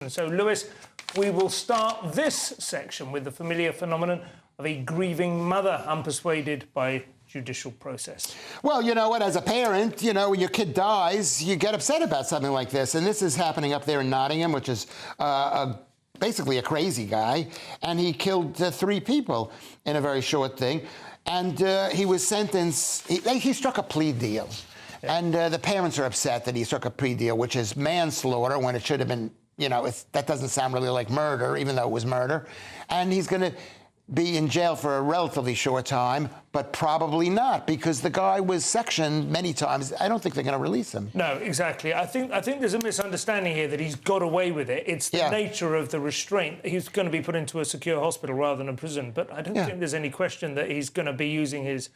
prosecution. So, Lewis, we will start this section with the familiar phenomenon of a grieving mother unpersuaded by judicial process. Well, you know what, as a parent, you know, when your kid dies, you get upset about something like this. And this is happening up there in Nottingham, which is basically a crazy guy. And he killed 3 people in a very short thing. And he was sentenced, he struck a plea deal. Yeah. And the parents are upset that he struck a plea deal, which is manslaughter when it should have been, you know, that doesn't sound really like murder, even though it was murder. And he's going to be in jail for a relatively short time, but probably not, because the guy was sectioned many times. I don't think they're going to release him. No, exactly. I think there's a misunderstanding here that he's got away with it. It's the nature of the restraint. He's going to be put into a secure hospital rather than a prison, but I don't think there's any question that he's going to be using his...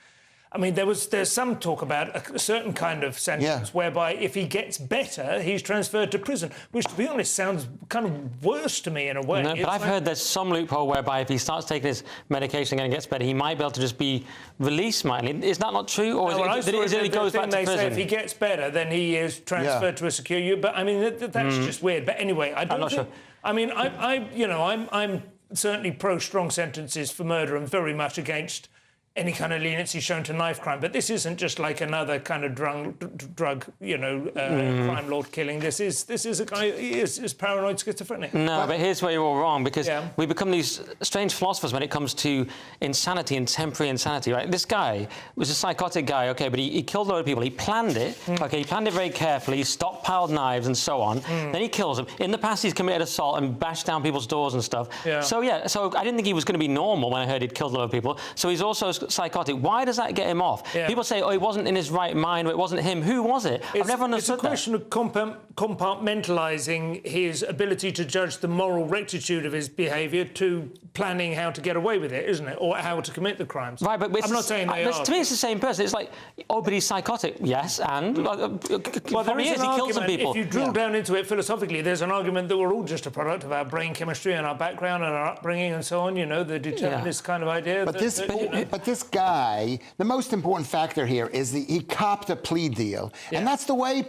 I mean, there's some talk about a certain kind of sentence whereby if he gets better, he's transferred to prison, which, to be honest, sounds kind of worse to me in a way. No, but I've heard there's some loophole whereby if he starts taking his medication and gets better, he might be able to just be released, Martin. Is that not true? Or is it he goes back to prison? Say if he gets better, then he is transferred to a secure unit. But, I mean, that's just weird. But anyway, I don't I'm not sure. I mean, I'm certainly pro-strong sentences for murder and very much against any kind of leniency shown to knife crime, but this isn't just like another kind of drug crime lord killing. This is a guy who is paranoid schizophrenic. No, but here's where you're all wrong, because we become these strange philosophers when it comes to insanity and temporary insanity, right? This guy was a psychotic guy, OK, but he killed a lot of people. He planned it, OK, he planned it very carefully, he stockpiled knives and so on. Then he kills them. In the past, he's committed assault and bashed down people's doors and stuff. So I didn't think he was going to be normal when I heard he'd killed a lot of people. So he's also psychotic. Why does that get him off? People say, oh, he wasn't in his right mind, it wasn't him. Who was it? I've never understood that. It's a question of compartmentalising his ability to judge the moral rectitude of his behaviour to planning how to get away with it, isn't it? Or how to commit the crimes. Right, but I'm not saying they are. To me, it's the same person. It's like, oh, but he's psychotic. Yes, and... well, there is an he kills some people. If you drill down into it philosophically, there's an argument that we're all just a product of our brain chemistry and our background and our upbringing and so on, you know, the determinist kind of idea. But this guy, the most important factor here is he copped a plea deal, and that's the way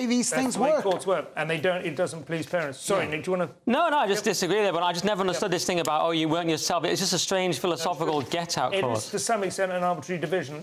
these things work. That's the way courts work, and it doesn't please parents. Sorry, Nick, do you want to? No, I just disagree there, but I just never understood this thing about, oh, you weren't yourself. It's just a strange philosophical get-out clause. It is, to some extent, an arbitrary division.